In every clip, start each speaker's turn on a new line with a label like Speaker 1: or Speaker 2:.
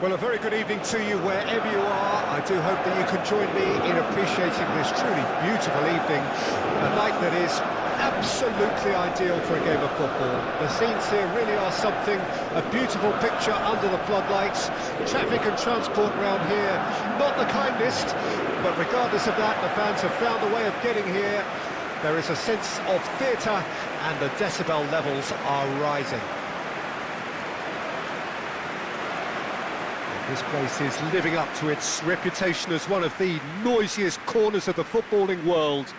Speaker 1: Well, a very good evening to you wherever you are. I do hope that you can join me in appreciating this truly beautiful evening. A night that is absolutely ideal for a game of football. The scenes here really are something, a beautiful picture under the floodlights. Traffic and transport round here, not the kindest, but regardless of that, the fans have found a way of getting here. There is a sense of theatre and the decibel levels are rising. This place is living up to its reputation as one of the noisiest corners of the footballing world.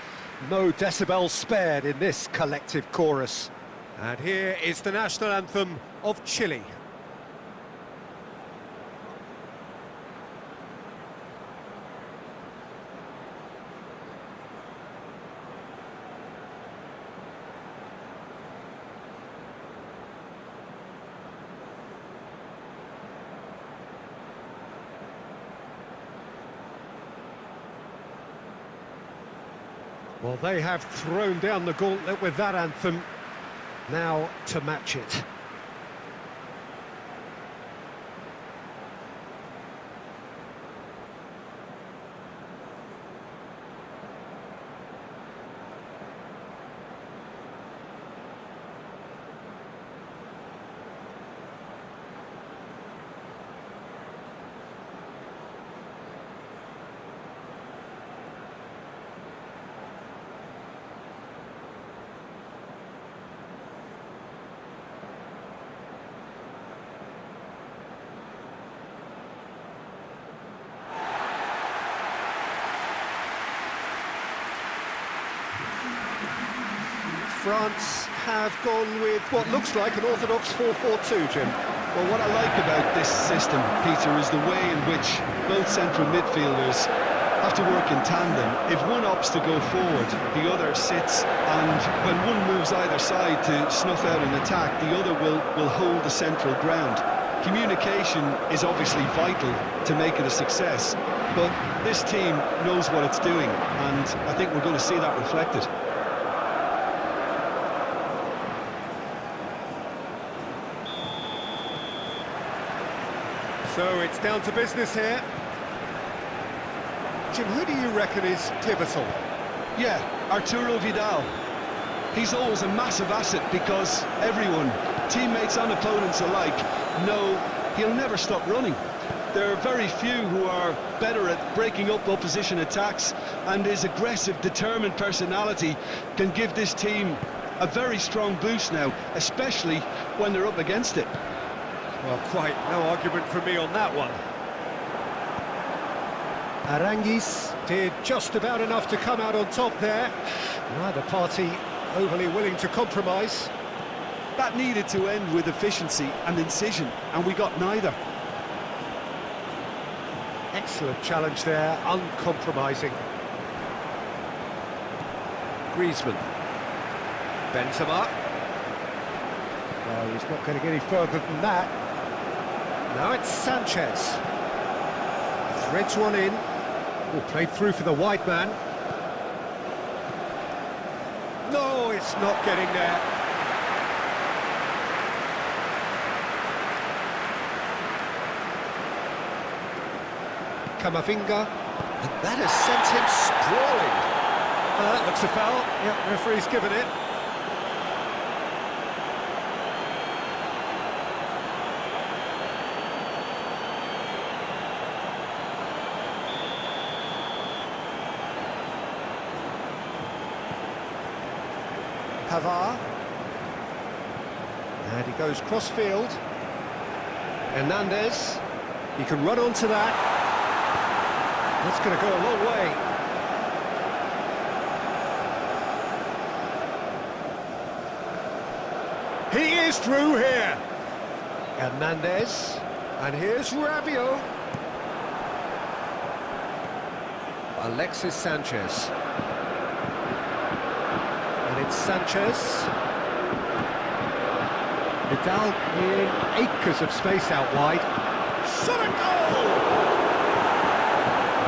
Speaker 1: No decibels spared in this collective chorus. And here is the national anthem of Chile. Well, they have thrown down the gauntlet with that anthem. Now to match it. France have gone with what looks like an orthodox 4-4-2, Jim.
Speaker 2: Well, what I like about this system, Peter, is the way in which both central midfielders have to work in tandem. If one opts to go forward, the other sits, and when one moves either side to snuff out an attack, the other will hold the central ground. Communication is obviously vital to make it a success, but this team knows what it's doing, and I think we're going to see that reflected.
Speaker 1: So it's down to business here. Jim, who do you reckon is pivotal?
Speaker 2: Yeah, Arturo Vidal. He's always a massive asset because everyone, teammates and opponents alike, know he'll never stop running. There are very few who are better at breaking up opposition attacks, and his aggressive, determined personality can give this team a very strong boost now, especially when they're up against it.
Speaker 1: Well, quite no argument from me on that one. Aranguis did just about enough to come out on top there. Neither party overly willing to compromise.
Speaker 2: That needed to end with efficiency and incision, and we got neither.
Speaker 1: Excellent challenge there, uncompromising. Griezmann. Benzema. No, he's not going to get any further than that. Now it's Sanchez. Threads one in. Oh, played through for the wide man. No, it's not getting there. Camavinga. And that has sent him sprawling. That looks a foul. Yep, referee's given it. Pavard. And he goes cross-field. Hernandez. He can run onto that. That's going to go a long way. He is through here. Hernandez. And here's Rabiot. Alexis Sanchez. And it's Sanchez. Vidal in acres of space out wide. Shot a goal!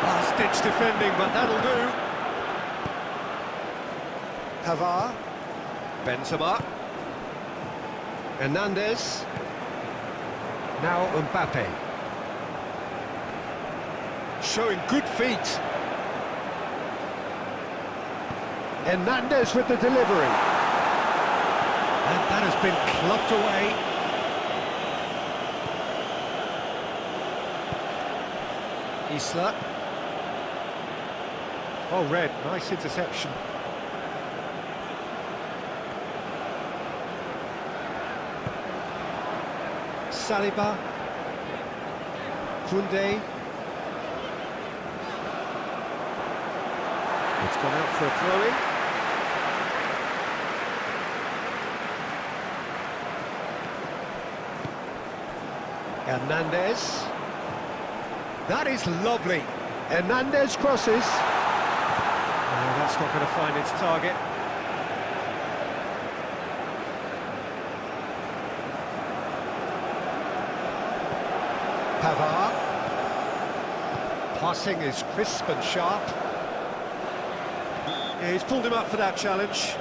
Speaker 1: Last-ditch defending, but that'll do. Pavard. Benzema. Hernandez. Now MBAPPE. showing good feet. Hernandez with the delivery. And that has been clubbed away. Isla. Oh, red, nice interception. Saliba. Koundé. It's gone out for a throw-in. Hernandez. That is lovely. Hernandez crosses. Oh, that's not going to find its target. Pavard. Passing is crisp and sharp. Yeah, he's pulled him up for that challenge.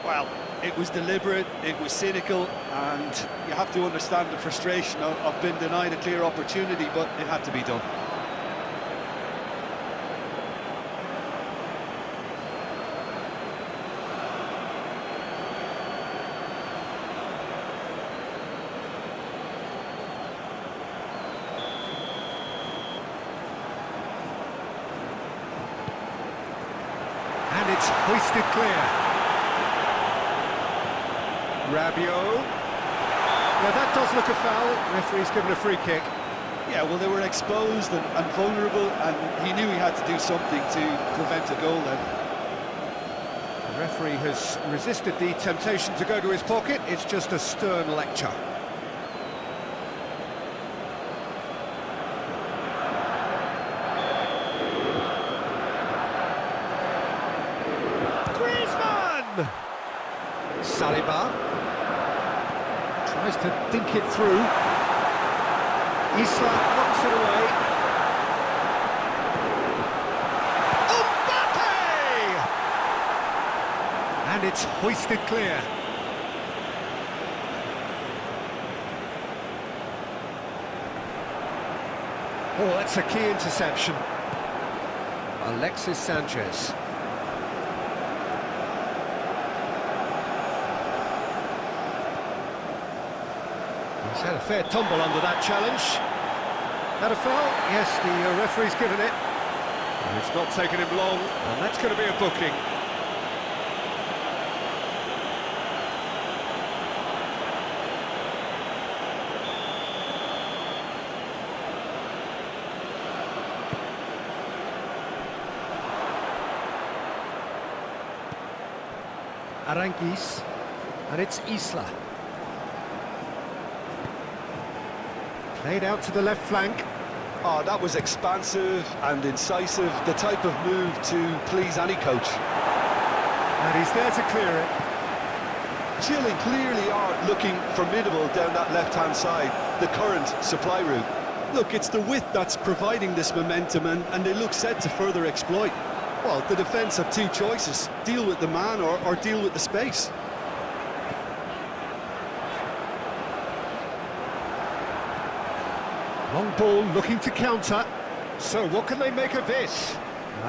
Speaker 2: Well, it was deliberate, it was cynical, and you have to understand the frustration of being denied a clear opportunity, but it had to be done.
Speaker 1: And it's hoisted clear. Rabiot. Now that does look a foul. Referee's given a free kick.
Speaker 2: Yeah, well, they were exposed and vulnerable, and he knew he had to do something to prevent a goal then.
Speaker 1: The referee has resisted the temptation to go to his pocket. It's just a stern lecture. Griezmann! Saliba. Tries to think it through. Isla knocks it away. MBAPPE! And it's hoisted clear. Oh, that's a key interception. Alexis Sanchez. He's had a fair tumble under that challenge. Had a foul? Yes, the referee's given it. And it's not taken him long, and that's going to be a booking. Aranguiz, and it's Isla. Played out to the left flank.
Speaker 2: Oh, that was expansive and incisive, the type of move to please any coach.
Speaker 1: And he's there to clear it.
Speaker 2: Chile clearly are looking formidable down that left-hand side, the current supply route. Look, it's the width that's providing this momentum, and they look set to further exploit. Well, the defence have two choices: deal with the man or deal with the space.
Speaker 1: Long ball looking to counter. So what can they make of this?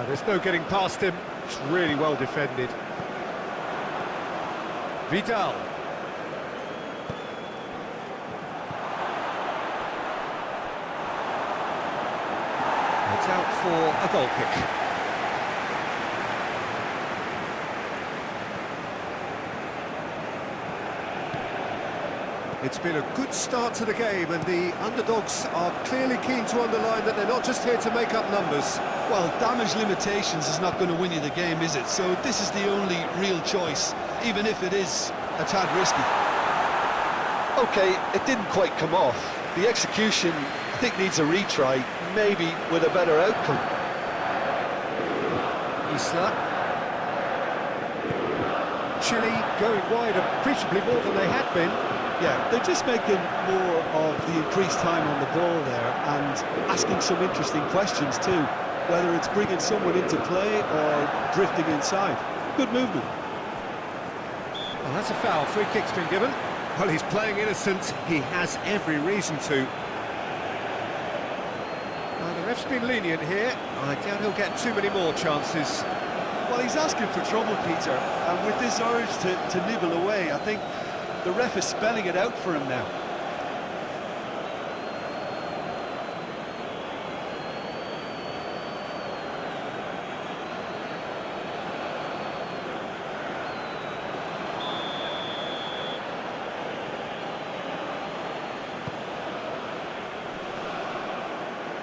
Speaker 1: There's no getting past him. It's really well defended. Vidal. It's out for a goal kick. It's been a good start to the game, and the underdogs are clearly keen to underline that they're not just here to make up numbers.
Speaker 2: Well, damage limitations is not going to win you the game, is it? So this is the only real choice, even if it is a tad risky. OK, it didn't quite come off. The execution, I think, needs a retry, maybe with a better outcome.
Speaker 1: Isla. Chile going wide appreciably more than they had been.
Speaker 2: Yeah, they're just making more of the increased time on the ball there and asking some interesting questions too, whether it's bringing someone into play or drifting inside. Good movement.
Speaker 1: Well, that's a foul. Free kick's been given. Well, he's playing innocent. He has every reason to. Well, the ref's been lenient here. I doubt he'll get too many more chances.
Speaker 2: Well, he's asking for trouble, Peter, and with this urge to nibble away, I think the ref is spelling it out for him now.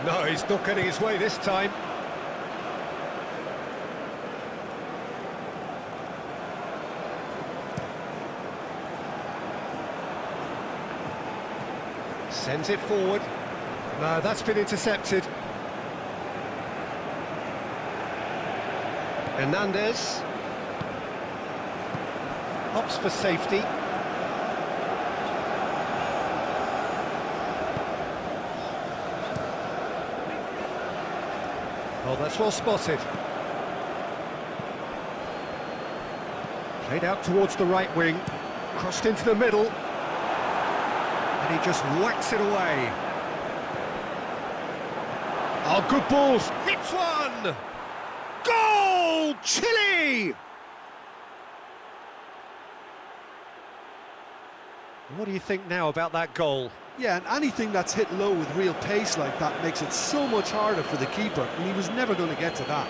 Speaker 1: No, he's not getting his way this time. Sends it forward. No, that's been intercepted. Hernandez. Opts for safety. Oh, that's well spotted. Played out towards the right wing. Crossed into the middle. And he just whacks it away. Oh, good balls. Hits one! Goal! Chile! What do you think now about that goal?
Speaker 2: Yeah, and anything that's hit low with real pace like that makes it so much harder for the keeper, and he was never going to get to that.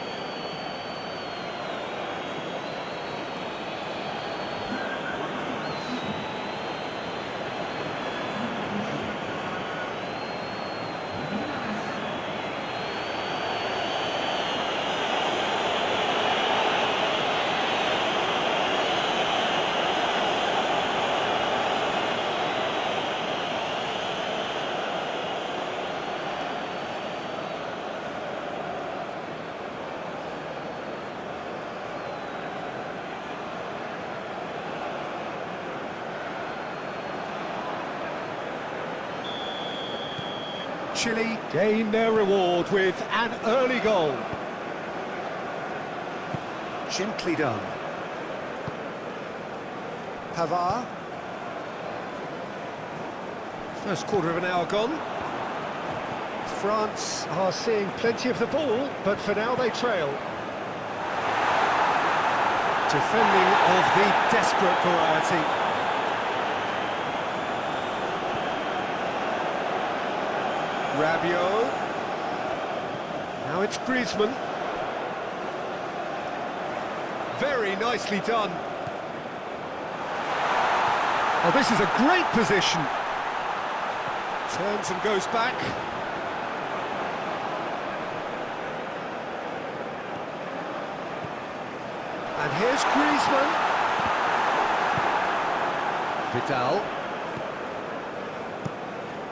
Speaker 1: Chile gain their reward with an early goal. Gently done. Pavard. First quarter of an hour gone. France are seeing plenty of the ball, but for now they trail. Defending of the desperate variety. Rabiot. Now it's Griezmann. Very nicely done. Oh, this is a great position. Turns and goes back. And here's Griezmann. Vidal.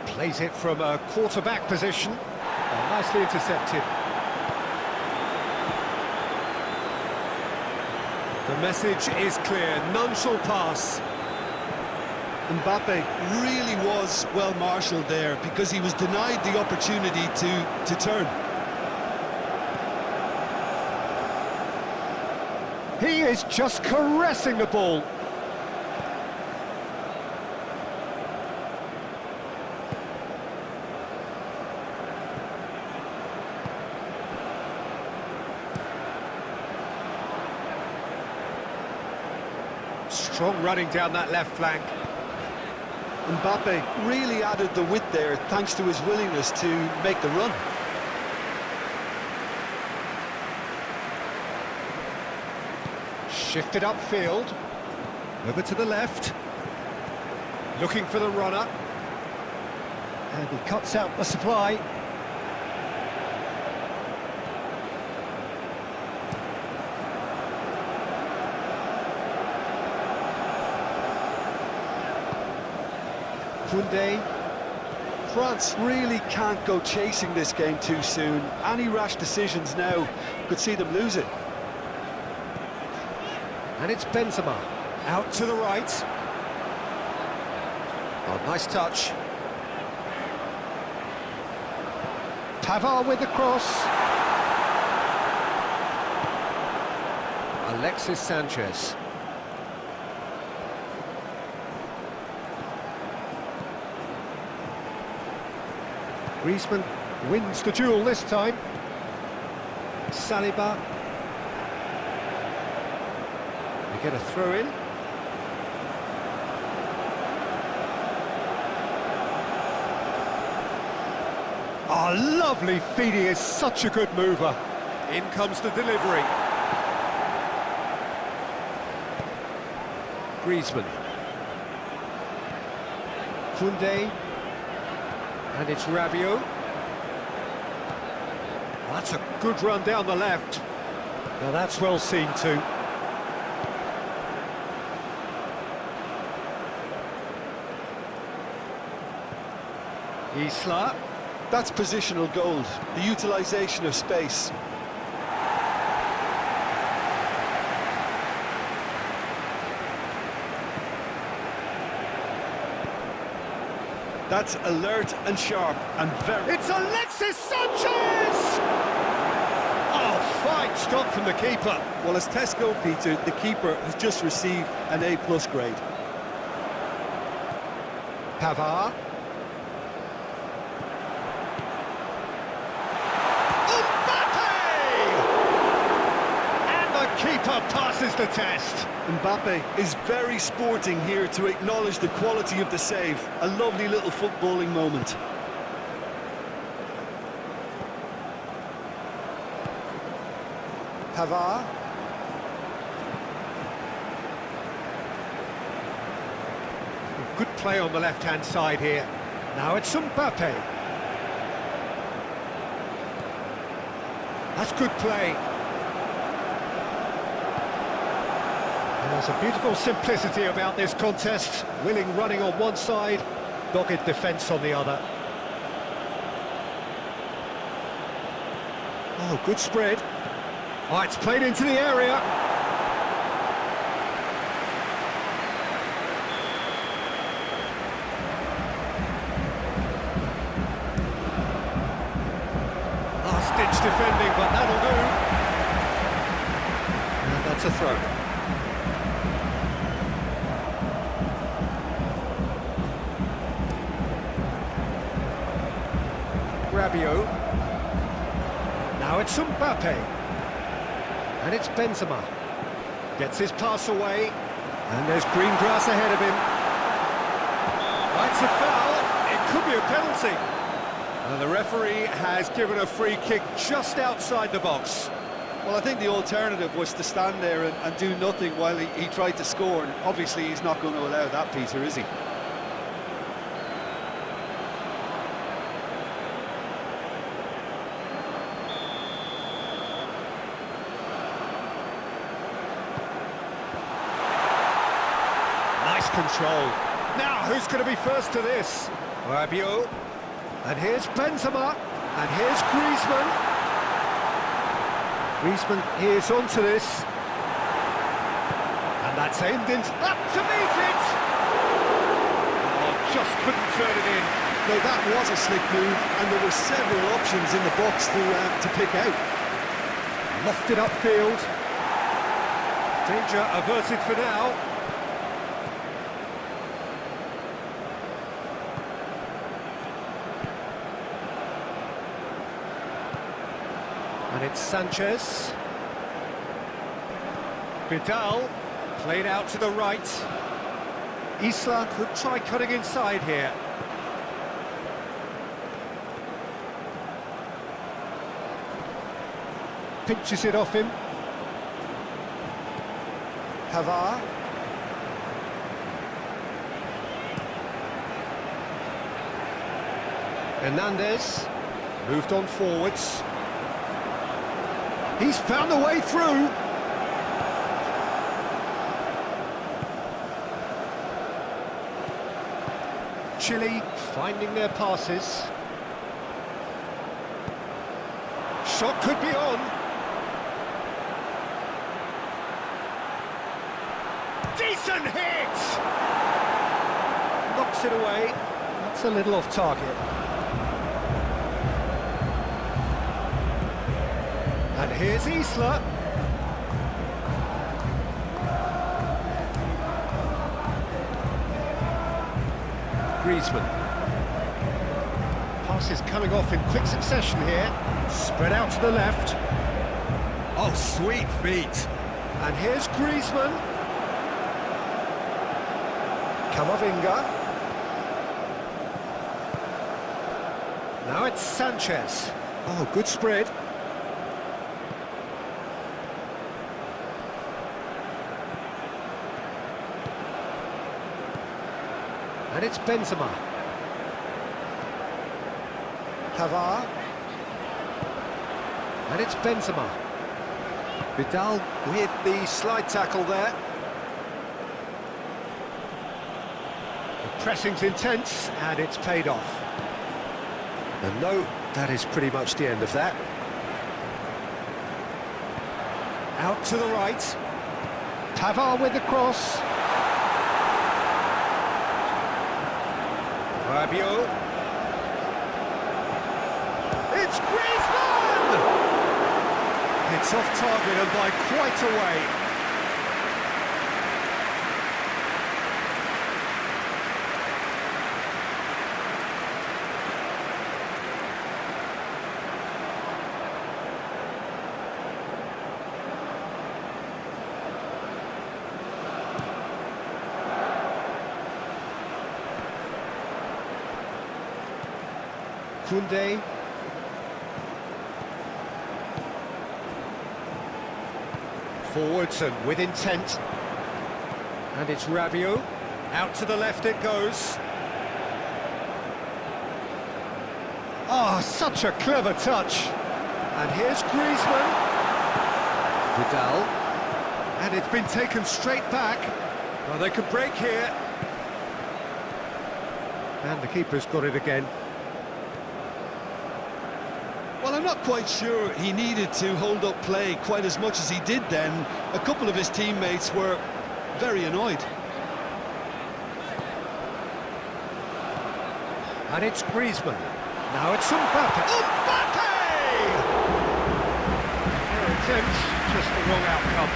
Speaker 1: Plays it from a quarterback position. Oh, nicely intercepted. The message is clear, none shall pass.
Speaker 2: Mbappe really was well marshalled there because he was denied the opportunity to turn.
Speaker 1: He is just caressing the ball. Strong running down that left flank.
Speaker 2: Mbappe really added the width there thanks to his willingness to make the run.
Speaker 1: Shifted upfield. Over to the left. Looking for the runner. And he cuts out the supply. Koundé.
Speaker 2: France really can't go chasing this game too soon. Any rash decisions now could see them lose it.
Speaker 1: And it's Benzema. Out to the right. Oh, nice touch. Pavard with the cross. Alexis Sanchez. Griezmann Wins the duel this time. Saliba. They get a throw in. Oh, lovely feed. He is such a good mover. In comes the delivery. Griezmann. Koundé. And it's Rabiot. That's a good run down the left. Now that's well seen too. Isla.
Speaker 2: That's positional gold, the utilisation of space. That's alert and sharp and very...
Speaker 1: It's Alexis Sanchez! Oh, fine stop from the keeper.
Speaker 2: Well, as Tesco, Peter, the keeper has just received an A+ grade.
Speaker 1: Pavard. Keeper passes the test.
Speaker 2: MBAPPE is very sporting here to acknowledge the quality of the save. A lovely little footballing moment.
Speaker 1: Pavard. Good play on the left-hand side here. Now it's MBAPPE. That's good play. There's a beautiful simplicity about this contest. Willing running on one side, dogged defence on the other. Oh, good spread. Oh, it's played into the area. Last-ditch defending, but that'll do. And that's a throw. Rabiot. Now it's MBAPPE. And it's Benzema. Gets his pass away. And there's green grass ahead of him. That's a foul. It could be a penalty. And the referee has given a free kick just outside the box.
Speaker 2: Well, I think the alternative was to stand there and do nothing while he tried to score. And obviously he's not going to allow that, Peter, is he?
Speaker 1: Control. Now, who's going to be first to this? Rabiot. And here's Benzema. And here's Griezmann. Griezmann is onto this. And that's aimed in. Up to meet it! Oh, just couldn't turn it in.
Speaker 2: No, that was a slick move, and there were several options in the box to pick out.
Speaker 1: Lofted upfield. Danger averted for now. And it's Sanchez. Vidal, played out to the right. Isla could try cutting inside here. Pinches it off him. Pavard. Hernandez moved on forwards. He's found the way through. Chile finding their passes. Shot could be on. Decent hit! Knocks it away. That's a little off target. And here's Isla. Griezmann. pass is coming off in quick succession here. Spread out to the left. Oh, sweet feet. And here's Griezmann. Camavinga. Now it's Sanchez. Oh, good spread. And it's Benzema. Pavard. And it's Benzema. Vidal with the slide tackle there. The pressing's intense, and it's paid off. And no, that is pretty much the end of that. Out to the right. Pavard with the cross. Rabiot. It's Griezmann! It's off target and by quite a way. Koundé. Forwards and with intent. And it's Rabiot. Out to the left it goes. Oh, such a clever touch. And here's Griezmann. Vidal. And it's been taken straight back. Well, they could break here. And the keeper's got it again.
Speaker 2: Well, I'm not quite sure he needed to hold up play quite as much as he did then. A couple of his teammates were very annoyed.
Speaker 1: And it's Griezmann. Now it's MBAPPE. MBAPPE! Fair attempt, just the wrong outcome.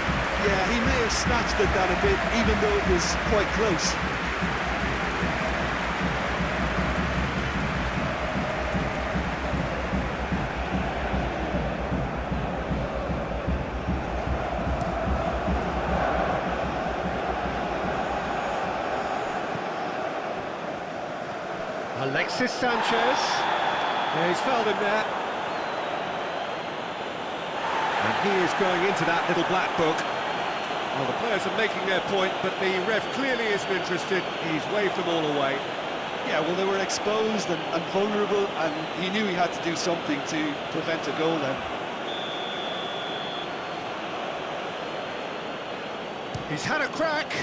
Speaker 2: Yeah, he may have snatched at that a bit, even though it was quite close.
Speaker 1: Alexis Sanchez. Yeah, he's fouled him there. And he is going into that little black book. Well, the players are making their point, but the ref clearly isn't interested. He's waved them all away.
Speaker 2: Yeah, well, they were exposed and vulnerable, and he knew he had to do something to prevent a goal then.
Speaker 1: He's had a crack.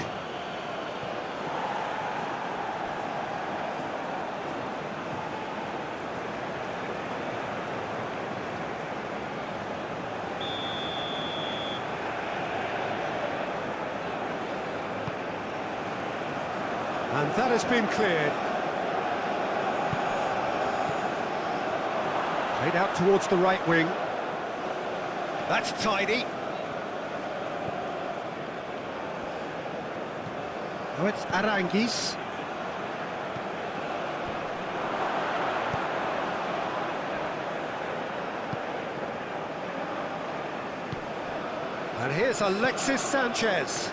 Speaker 1: And that has been cleared. Played out towards the right wing. That's tidy. Now it's Aranguis. And here's Alexis Sanchez.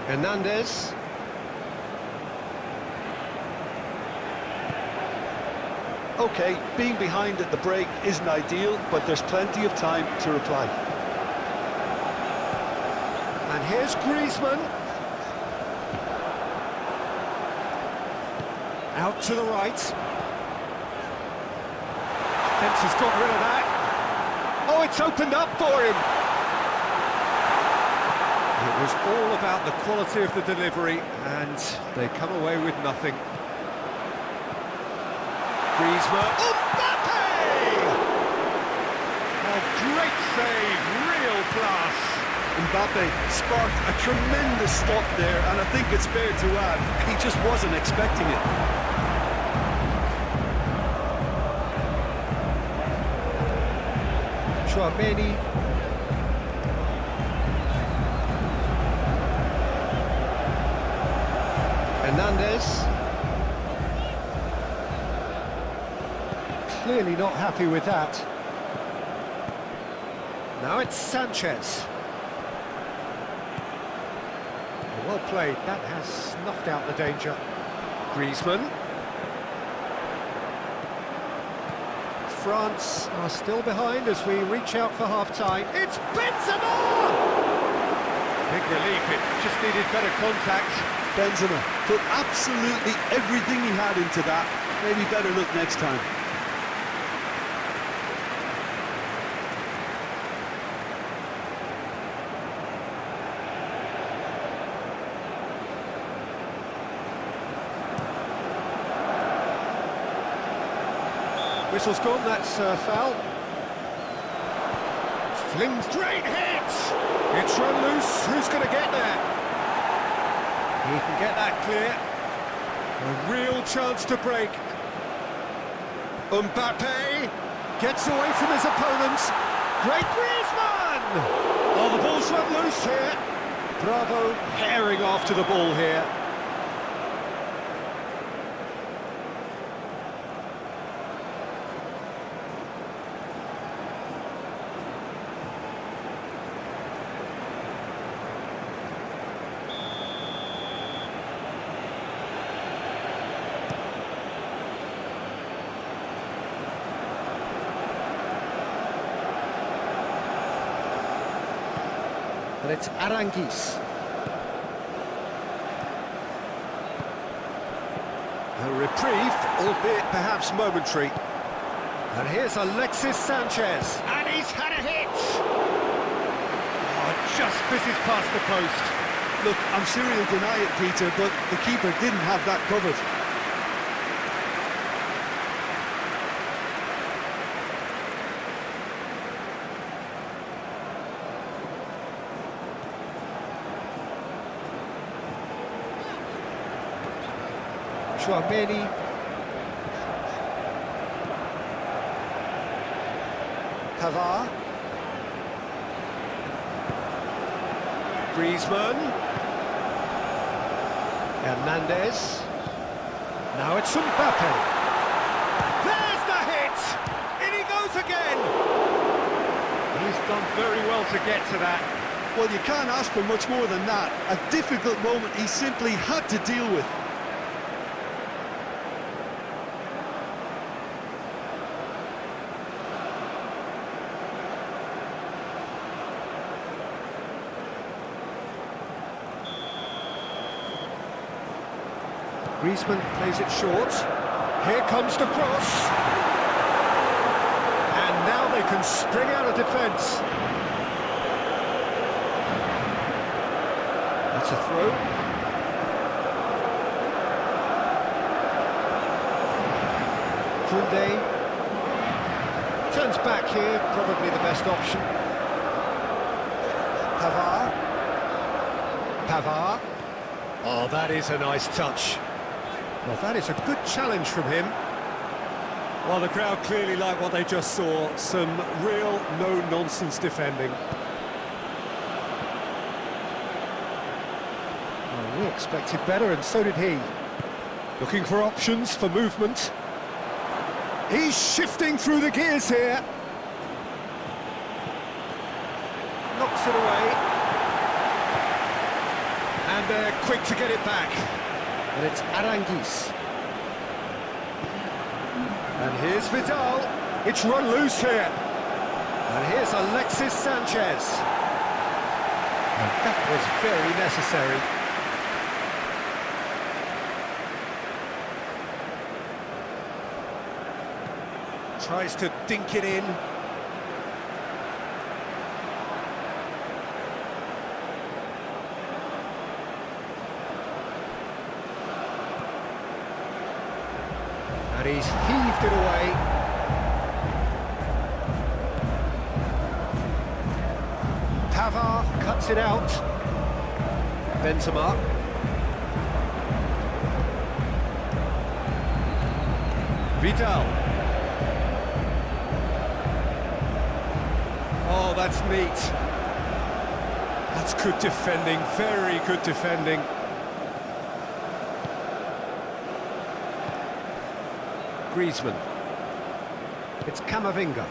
Speaker 1: Hernandez.
Speaker 2: Okay, being behind at the break isn't ideal, but there's plenty of time to reply.
Speaker 1: And here's Griezmann. Out to the right. Defence has got rid of that. Oh, it's opened up for him. It was all about the quality of the delivery, and they come away with nothing. Griezmann. MBAPPE! Oh, great save, real class.
Speaker 2: MBAPPE sparked a tremendous stop there, and I think it's fair to add, he just wasn't expecting it.
Speaker 1: Chouameni. Hernandez. Clearly not happy with that. Now it's Sanchez. Well played, that has snuffed out the danger. Griezmann. France are still behind as we reach out for half-time. It's Benzema! Big relief, it just needed better contact.
Speaker 2: Benzema put absolutely everything he had into that. Maybe better look next time.
Speaker 1: Whistle's gone, that's foul. Flings, great hit! It's run loose, who's going to get there? He can get that clear. A real chance to break. MBAPPE gets away from his opponents. Great Griezmann! Oh, the ball's run loose here. Bravo, herring after the ball here. And it's Aranguiz. A reprieve, albeit perhaps momentary. And here's Alexis Sanchez. And he's had a hit! Oh, just misses past the post.
Speaker 2: Look, I'm sure he'll deny it, Peter, but the keeper didn't have that covered.
Speaker 1: Chouameni. Pavard. Griezmann. Hernandez. Now it's MBAPPE. There's the hit! In he goes again! He's done very well to get to that.
Speaker 2: Well, you can't ask for much more than that. A difficult moment he simply had to deal with.
Speaker 1: Griezmann plays it short. Here comes the cross. And now they can spring out of defence. That's a throw. Koundé turns back here, probably the best option. Pavard. Oh, that is a nice touch. Well, that is a good challenge from him. Well, the crowd clearly like what they just saw. Some real no-nonsense defending. Well, we expected better, and so did he. Looking for options for movement. He's shifting through the gears here. Knocks it away. And they're quick to get it back. And it's Aranguiz. And here's Vidal. It's run loose here. And here's Alexis Sanchez. And that was very necessary. Tries to dink it in. And he's heaved it away. Pavard cuts it out. Benzema. Vidal. that's neat. That's good defending, very good defending. Griezmann. It's Camavinga.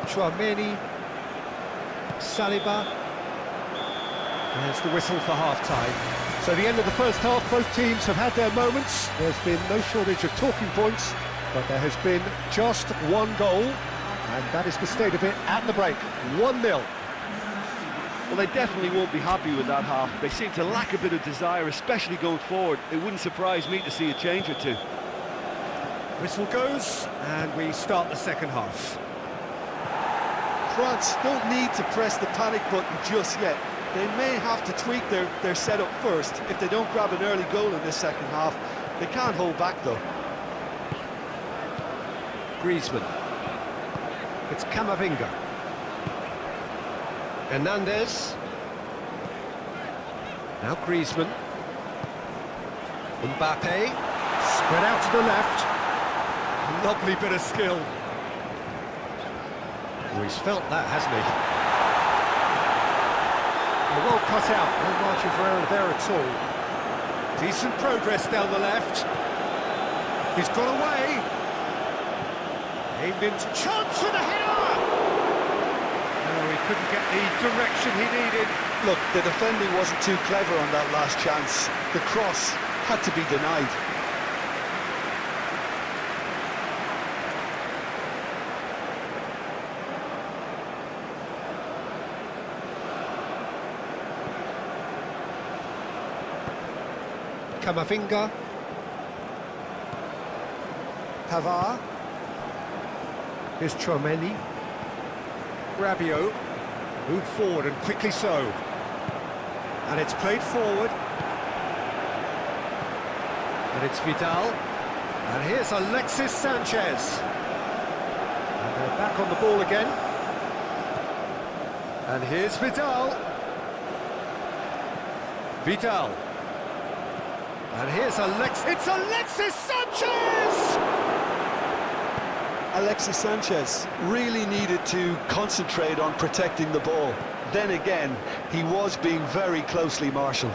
Speaker 1: Chouameni. Saliba. There's the whistle for half-time. So the end of the first half, both teams have had their moments. There's been no shortage of talking points, but there has been just one goal, and that is the state of it at the break. 1-0.
Speaker 3: Well, they definitely won't be happy with that half. They seem to lack a bit of desire, especially going forward. It wouldn't surprise me to see a change or two.
Speaker 1: Whistle goes, and we start the second half.
Speaker 2: France don't need to press the panic button just yet. They may have to tweak their setup first if they don't grab an early goal in this second half. They can't hold back though.
Speaker 1: Griezmann. It's Camavinga. Hernandez. Now Griezmann. MBAPPE. Spread out to the left. Lovely bit of skill. Oh, he's felt that, hasn't he? Well cut out, no margin for error there at all. Decent progress down the left. He's got away. Aimed into chance with a header! No, he couldn't get the direction he needed.
Speaker 2: Look, the defending wasn't too clever on that last chance. The cross had to be denied.
Speaker 1: Camavinga. Pavard. Here's Chouameni. Rabiot. Moved forward and quickly so. And it's played forward. And it's Vidal. And here's Alexis Sanchez. And they're back on the ball again. And here's Vidal. Vidal. And here's it's Alexis Sanchez!
Speaker 2: Alexis Sanchez really needed to concentrate on protecting the ball. Then again, he was being very closely marshalled.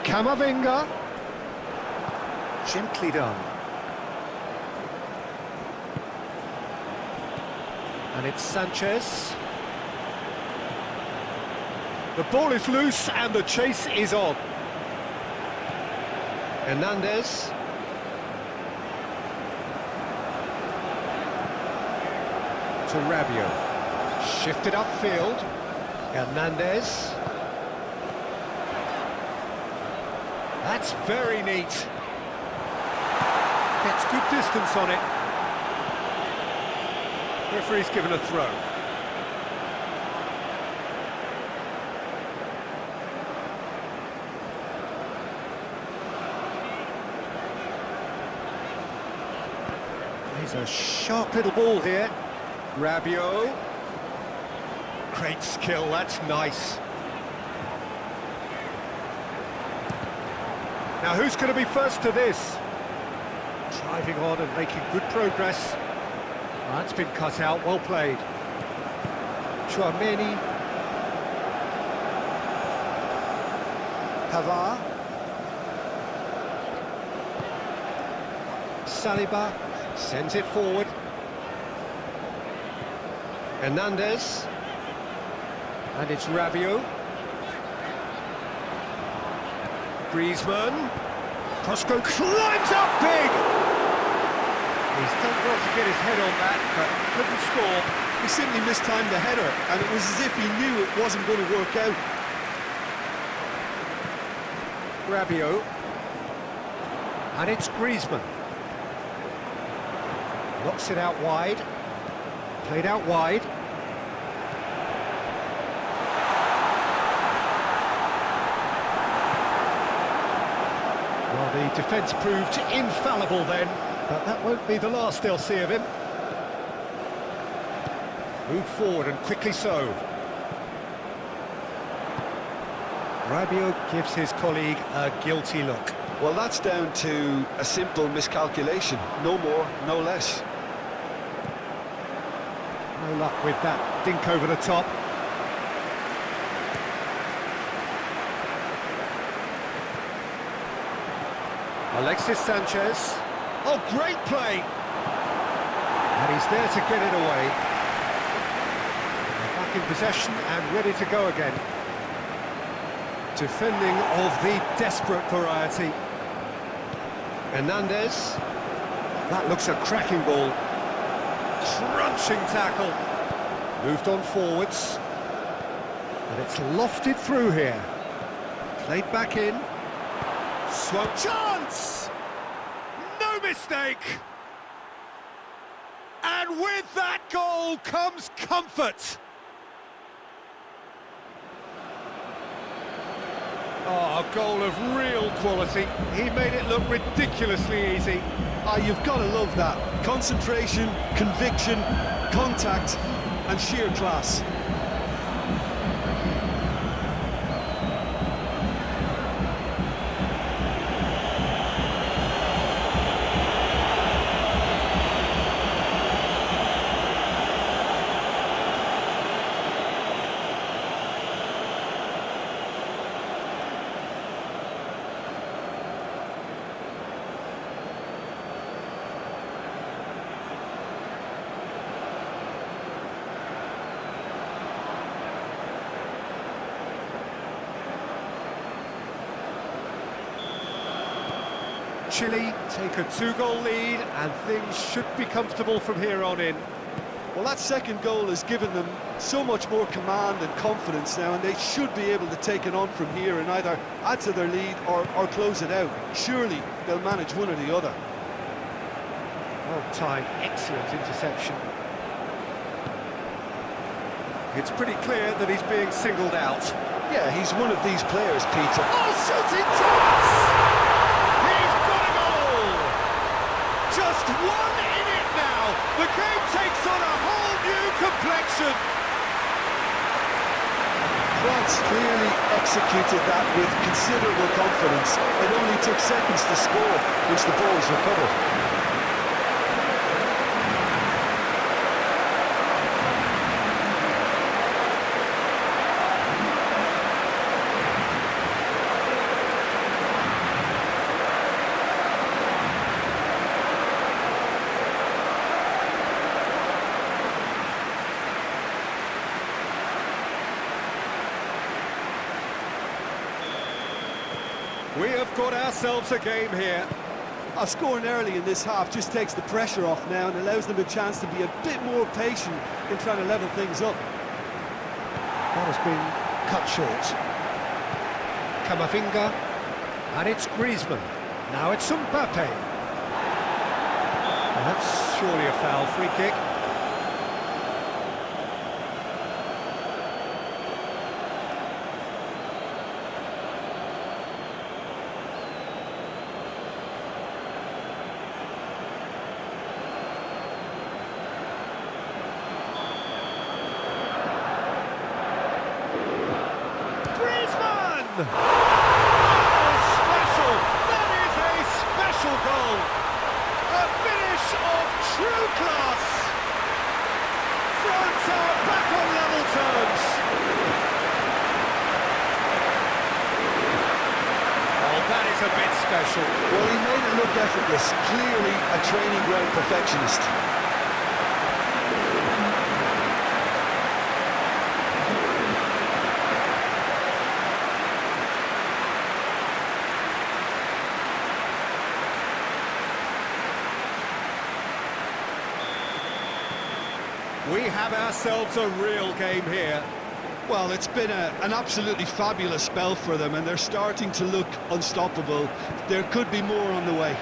Speaker 1: Camavinga. Gently done. And it's Sanchez. The ball is loose and the chase is on. Hernandez. To Rabiot. Shifted upfield. Hernandez. That's very neat. Gets good distance on it. Referee's given a throw. He's a sharp little ball here. Rabiot. Great skill, that's nice. Now who's going to be first to this? Driving on and making good progress. That's been cut out, well played. Chouameni. Pavard. Saliba sends it forward. Hernandez. And it's Rabiot. Griezmann. Crossgo climbs up big! He's done well to get his head on that, but couldn't score.
Speaker 2: He simply mistimed the header, and it was as if he knew it wasn't going to work out.
Speaker 1: Rabiot. And it's Griezmann. Knocks it out wide. Played out wide. Well, the defence proved infallible then, but that won't be the last they'll see of him. Move forward and quickly so. Rabiot gives his colleague a guilty look.
Speaker 2: Well, that's down to a simple miscalculation. No more, no less.
Speaker 1: No luck with that dink over the top. Alexis Sanchez. Oh, great play! And he's there to get it away. They're back in possession and ready to go again. Defending of the desperate variety. Hernandez. That looks a cracking ball. Crunching tackle. Moved on forwards. And it's lofted through here. Played back in. Swung chance! No mistake! And with that goal comes comfort. Oh, a goal of real quality. He made it look ridiculously easy.
Speaker 2: Ah, you've got to love that. Concentration, conviction, contact, and sheer class.
Speaker 1: Chile take a 2-goal lead and things should be comfortable from here on in.
Speaker 2: Well, that second goal has given them so much more command and confidence now, and they should be able to take it on from here and either add to their lead or close it out. Surely they'll manage one or the other.
Speaker 1: Well timed, excellent interception. It's pretty clear that he's being singled out.
Speaker 2: Yeah, he's one of these players, Peter.
Speaker 1: Oh, shooting chance! He's got a goal! Just one in it now. The game takes on a whole new complexion.
Speaker 2: France clearly executed that with considerable confidence. It only took seconds to score once the ball was recovered.
Speaker 1: We have got ourselves a game here.
Speaker 2: Scoring early in this half just takes the pressure off now and allows them a chance to be a bit more patient in trying to level things up.
Speaker 1: That has been cut short. Camavinga, and it's Griezmann. Now it's MBAPPE. Well, that's surely a foul, free kick. Oh, special! That is a special goal! A finish of true class! France are back on level terms! Oh, that is a bit special.
Speaker 2: Well, he made it look effortless. Clearly a training ground perfectionist.
Speaker 1: We have ourselves a real game here.
Speaker 2: Well, it's been an absolutely fabulous spell for them, and they're starting to look unstoppable. There could be more on the way.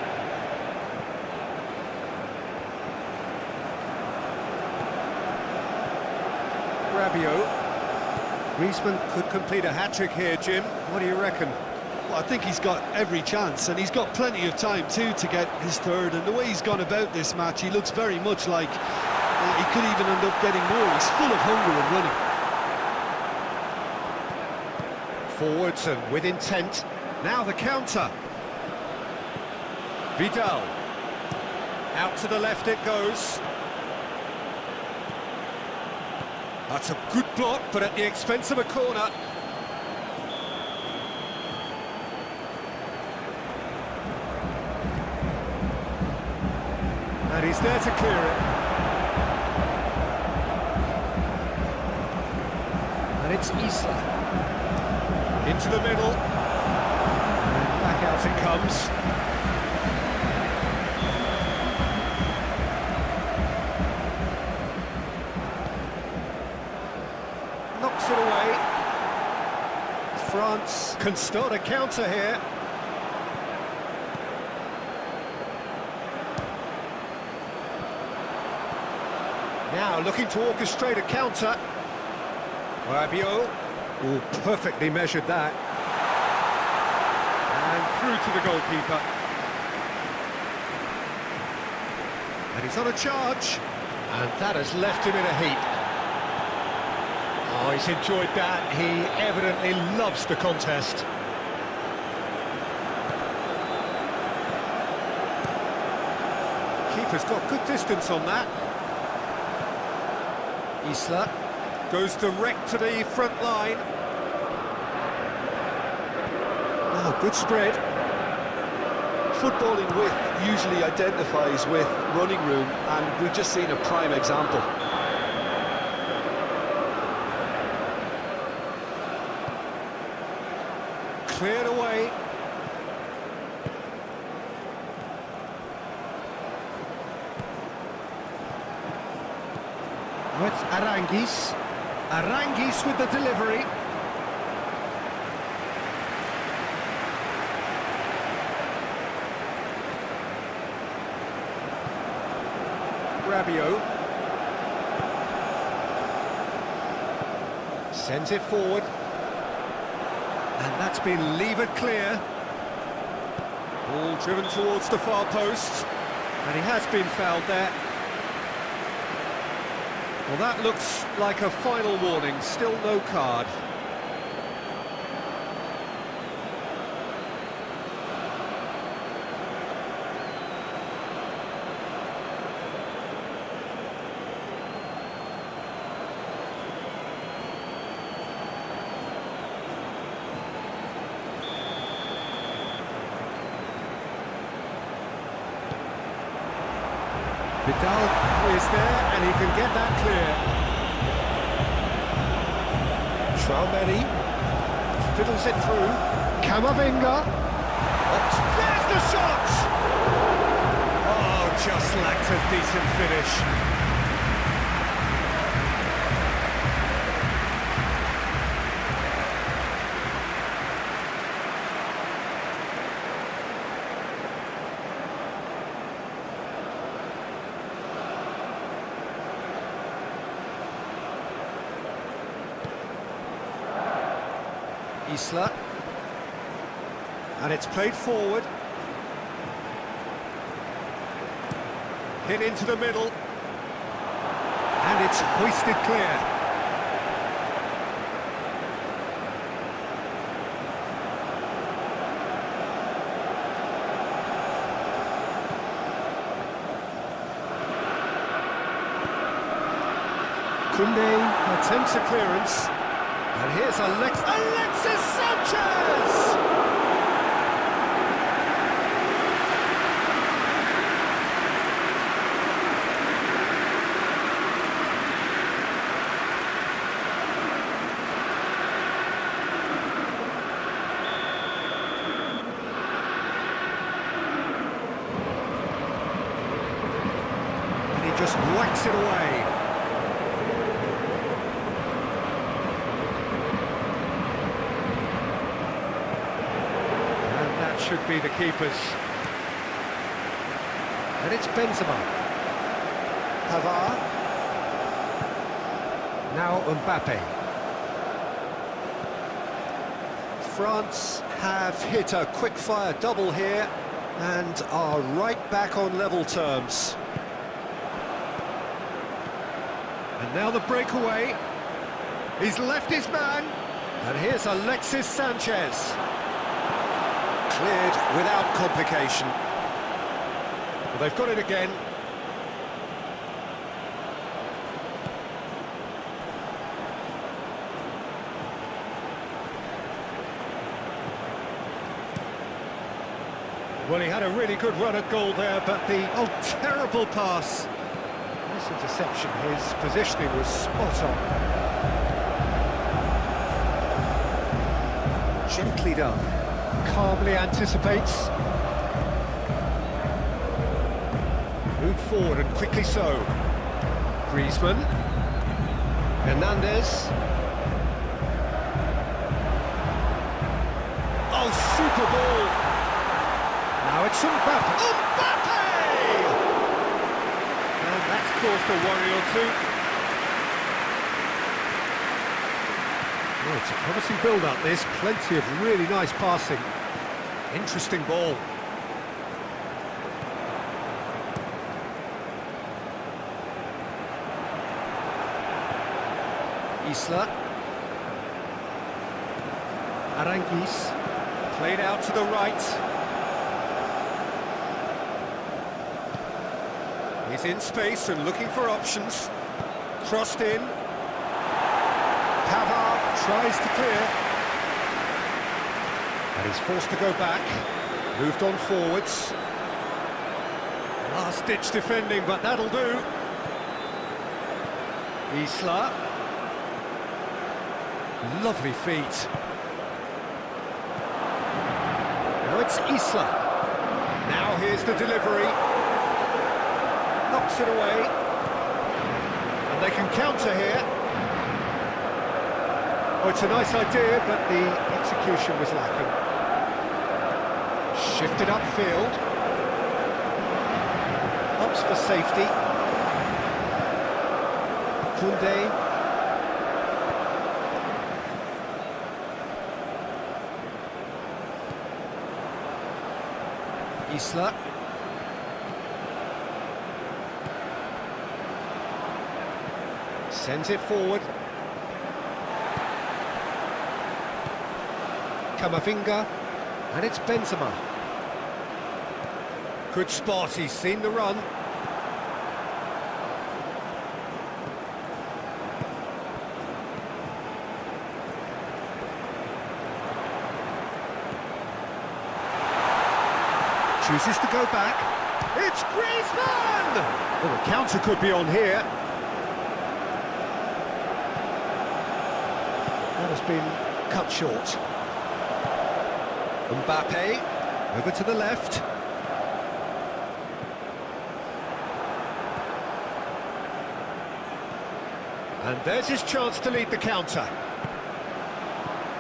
Speaker 1: Rabiot. Griezmann could complete a hat-trick here, Jim. What do you reckon?
Speaker 2: Well, I think he's got every chance, and he's got plenty of time too to get his third. And the way he's gone about this match, he looks very much like he could even end up getting more. He's full of hunger and running.
Speaker 1: Forwards and with intent. Now the counter. Vidal. Out to the left it goes. That's a good block, but at the expense of a corner. And he's there to clear it. And it's Isla. Into the middle. And back out it comes. Knocks it away. France can start a counter here. Now looking to orchestrate a counter. Rabiot, oh, perfectly measured that. And through to the goalkeeper. And he's on a charge. And that has left him in a heap. Oh, he's enjoyed that. He evidently loves the contest. Keeper's got good distance on that. Isla goes direct to the front line. Oh, good spread.
Speaker 2: Footballing width usually identifies with running room, and we've just seen a prime example.
Speaker 1: Cleared away. With Arangis. Arangis with the delivery. Rabiot. Sends it forward. And that's been levered clear. Ball driven towards the far post. And he has been fouled there. Well, that looks like a final warning, still no card. Vidal is there, and he can get that clear. Traumeri fiddles it through. Camavinga. There's the shot! Oh, just lacked a decent finish. Isla, and it's played forward, hit into the middle, and it's hoisted clear. Koundé attempts a clearance. And here's Alexis Sanchez! And he just whacks it away. Should be the keepers. And it's Benzema. Pavard. Now MBAPPE. France have hit a quick-fire double here and are right back on level terms. And now the breakaway. He's left his man. And here's Alexis Sanchez. Cleared without complication. Well, they've got it again. Well, he had a really good run at goal there, but terrible pass. This interception, his positioning was spot on. Gently done. Calmly anticipates. Moved forward and quickly so. Griezmann. Hernandez. Oh, super ball. Now it's MBAPPE. MBAPPE!
Speaker 3: And that's caused a worry or two.
Speaker 1: Oh, it's a promising build-up, this. Plenty of really nice passing. Interesting ball. Isla. Aranguiz. Played out to the right. He's in space and looking for options. Crossed in. Pavard tries to clear. And he's forced to go back. Moved on forwards. Last-ditch defending, but that'll do. Isla. Lovely feet. Now it's Isla. Now here's the delivery. Knocks it away. And they can counter here. Oh, it's a nice idea, but the execution was lacking. Shifted upfield. Opts for safety. Koundé. Isla. Sends it forward. Camavinga. And it's Benzema. Good spot, he's seen the run. Chooses to go back. It's Griezmann! Well, the counter could be on here. That has been cut short. MBAPPE, over to the left. And there's his chance to lead the counter.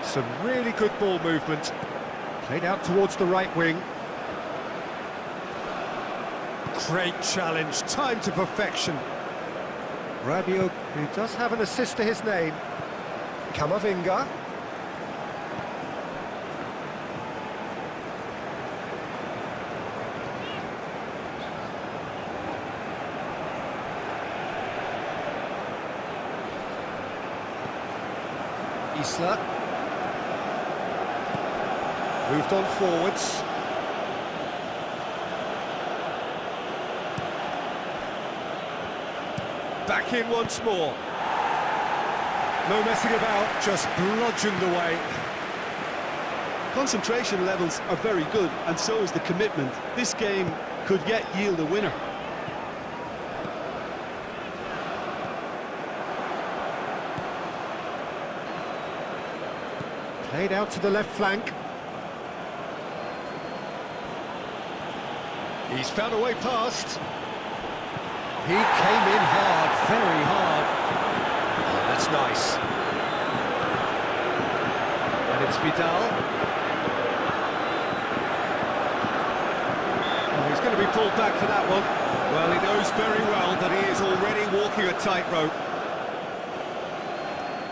Speaker 1: Some really good ball movement. Played out towards the right wing. Great challenge, time to perfection. Rabiot, who does have an assist to his name. Camavinga. Isla. Moved on forwards. Back in once more. No messing about, just bludgeoned away.
Speaker 2: Concentration levels are very good, and so is the commitment. This game could yet yield a winner.
Speaker 1: Played out to the left flank. He's found a way past. He came in hard, very hard. Oh, that's nice. And it's Vidal. Oh, he's going to be pulled back for that one. Well, he knows very well that he is already walking a tightrope.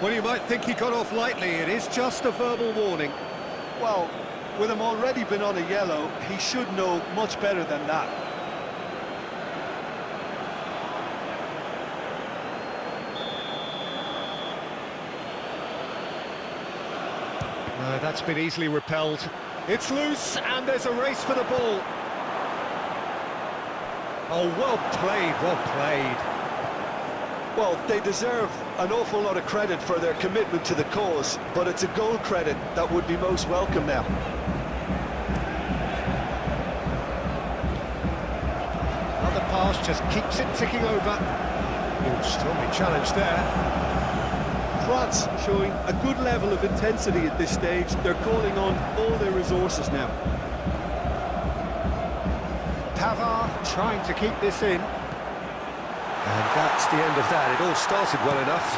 Speaker 1: Well, you might think he got off lightly. It is just a verbal warning.
Speaker 2: Well, with him already been on a yellow, he should know much better than that.
Speaker 1: No, that's been easily repelled. It's loose, and there's a race for the ball. Oh, well played, well played.
Speaker 2: Well, they deserve an awful lot of credit for their commitment to the cause, but it's a goal credit that would be most welcome now.
Speaker 1: Another pass just keeps it ticking over. Oh, strongly challenged there.
Speaker 3: France showing a good level of intensity at this stage. They're calling on all their resources now.
Speaker 1: Pavard trying to keep this in.
Speaker 4: And that's the end of that. It all started well enough.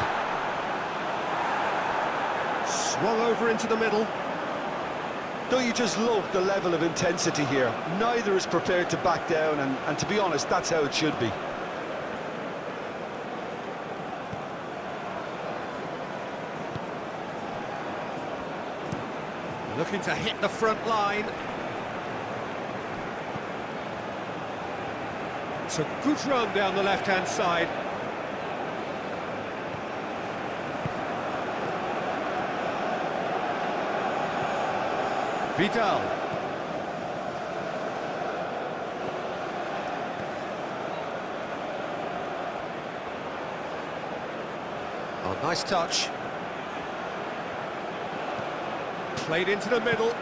Speaker 1: Swung over into the middle.
Speaker 2: Don't you just love the level of intensity here? Neither is prepared to back down, and to be honest, that's how it should be.
Speaker 1: Looking to hit the front line. It's a good run down the left-hand side. Vidal. Oh, nice touch. Played into the middle.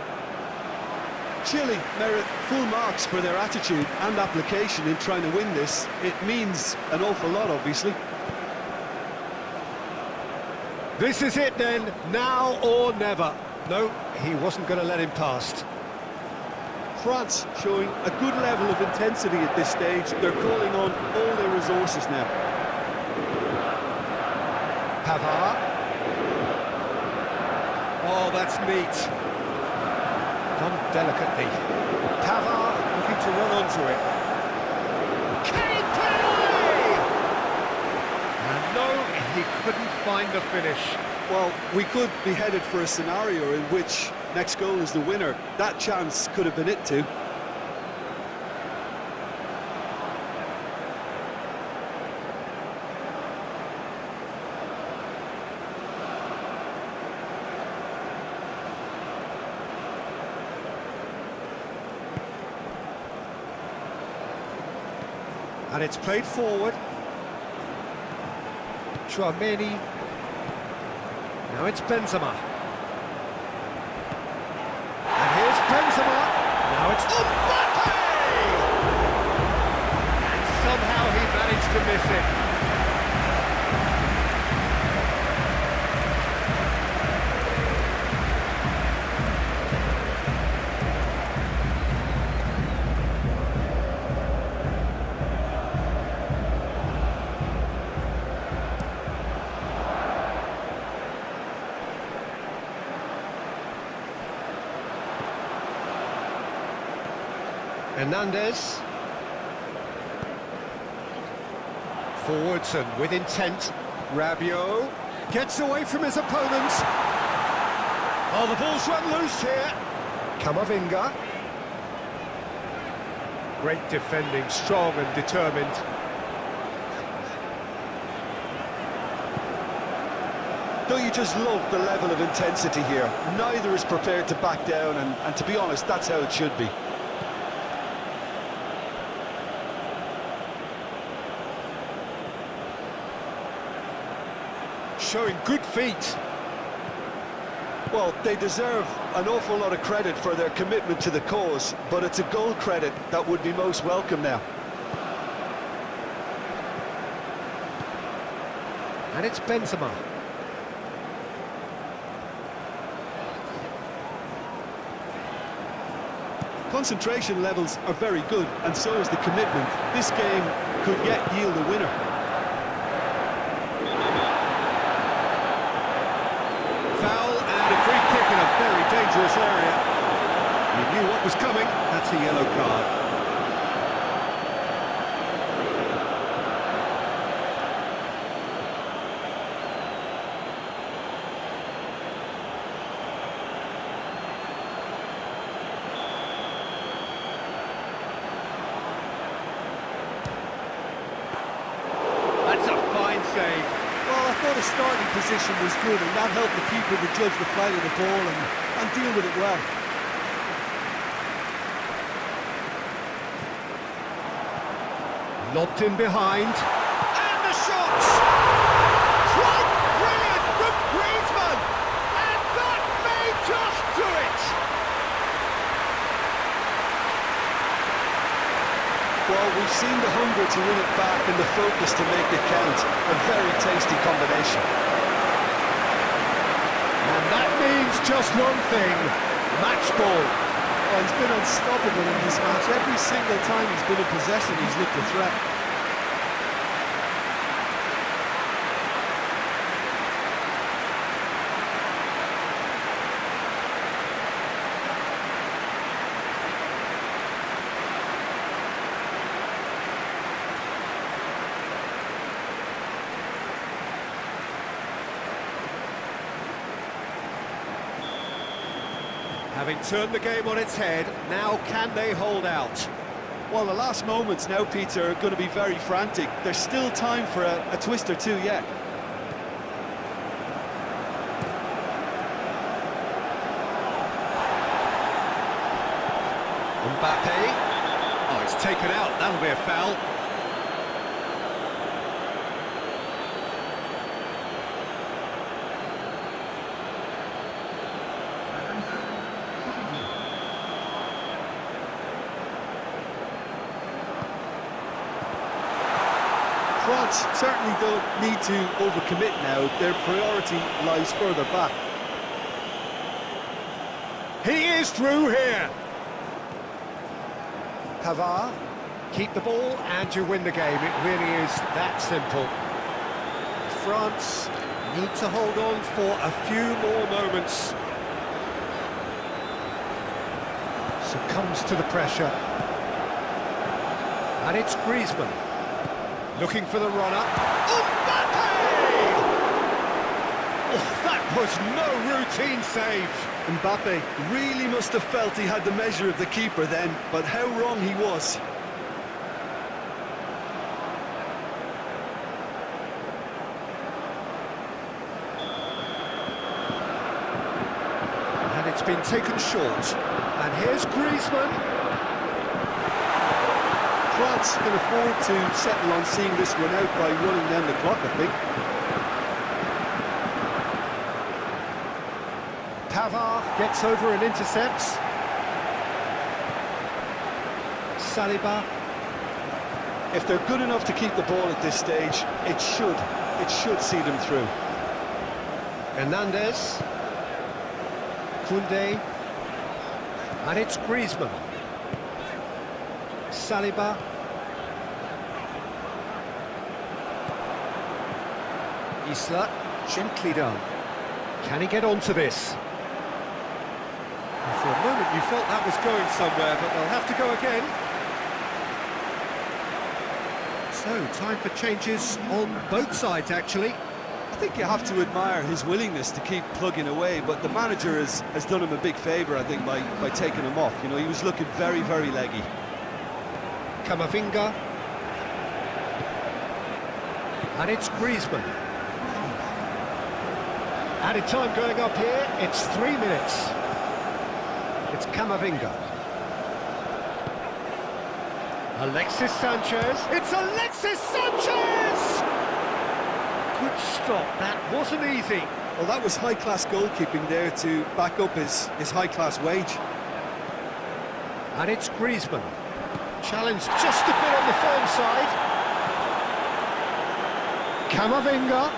Speaker 3: Chile merit full marks for their attitude and application in trying to win this. It means an awful lot, obviously.
Speaker 1: This is it then, now or never. No, he wasn't going to let him past.
Speaker 3: France showing a good level of intensity at this stage. They're calling on all their resources now.
Speaker 1: Pavard. Oh, that's neat. Done delicately. Pavard looking to run onto it. Can he play? And no, he couldn't find the finish.
Speaker 3: Well, we could be headed for a scenario in which next goal is the winner. That chance could have been it too.
Speaker 1: And it's played forward. Chouameni. Now it's Benzema. And here's Benzema. Now it's MBAPPE! And somehow he managed to miss it. Hernandez. Forwards and with intent. Rabiot gets away from his opponent. Oh, the ball's run loose here. Camavinga. Great defending, strong and determined.
Speaker 2: Don't you just love the level of intensity here? Neither is prepared to back down, and to be honest, that's how it should be.
Speaker 1: Showing good feet.
Speaker 2: Well, they deserve an awful lot of credit for their commitment to the cause, but it's a goal credit that would be most welcome now.
Speaker 1: And it's Benzema.
Speaker 3: Concentration levels are very good, and so is the commitment. This game could yet yield a winner.
Speaker 1: Foul and a free kick in a very dangerous area. He knew what was coming. That's a yellow card. That's a fine save.
Speaker 3: Well, I thought his starting position was good, and that helped the keeper to judge the flight of the ball and deal with it well.
Speaker 1: Lobbed in behind. And the shot! Quite brilliant from Griezmann! And that may just do it!
Speaker 2: Well, we've seen the hunger to win it back and the focus to make it count. A very tasty combination.
Speaker 1: And that means just one thing, match ball.
Speaker 2: Well, he's been unstoppable in this match. Every single time he's been in possession, he's looked a threat.
Speaker 1: Having turned the game on its head, now can they hold out?
Speaker 2: Well, the last moments now, Peter, are going to be very frantic. There's still time for a twist or two yet.
Speaker 1: MBAPPE. Oh, it's taken out. That'll be a foul.
Speaker 2: France certainly don't need to overcommit now. Their priority lies further back.
Speaker 1: He is through here. Pavard, keep the ball and you win the game. It really is that simple. France need to hold on for a few more moments. Succumbs to the pressure. And it's Griezmann. Looking for the runner. MBAPPE! Oh, that was no routine save.
Speaker 2: MBAPPE really must have felt he had the measure of the keeper then, but how wrong he was.
Speaker 1: And it's been taken short. And here's Griezmann.
Speaker 2: France can afford to settle on seeing this one out by running down the clock, I think.
Speaker 1: Pavard gets over and intercepts. Saliba.
Speaker 2: If they're good enough to keep the ball at this stage, it should see them through.
Speaker 1: Hernandez. Koundé. And it's Griezmann. Saliba. Isla, gently done. Can he get onto this? And for a moment you felt that was going somewhere, but they'll have to go again. So, time for changes on both sides, actually.
Speaker 2: I think you have to admire his willingness to keep plugging away, but the manager has done him a big favour, I think, by taking him off. You know, he was looking very, very leggy.
Speaker 1: Camavinga. And it's Griezmann. Added time going up here, it's 3 minutes. It's Camavinga. Alexis Sanchez. It's Alexis Sanchez! Good stop, that wasn't easy.
Speaker 2: Well, that was high-class goalkeeping there to back up his high-class wage.
Speaker 1: And it's Griezmann. Challenge just a bit on the firm side. Camavinga.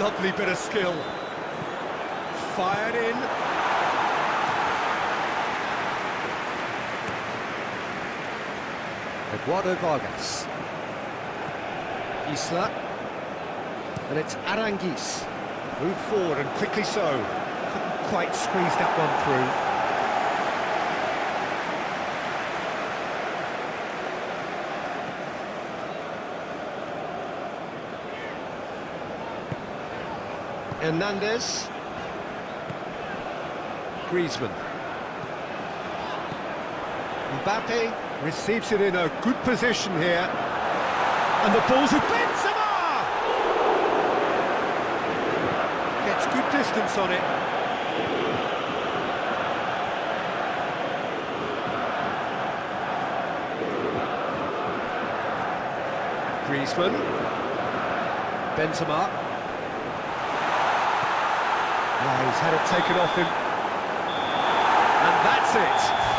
Speaker 1: Lovely bit of skill. Fired in. Eduardo Vargas. Isla. And it's Aranguiz. Move forward and quickly so. Couldn't quite squeeze that one through. Hernandez. Griezmann. MBAPPE receives it in a good position here. And the ball's with Benzema! Gets good distance on it. Griezmann. Benzema. He's had it taken off him. And that's it.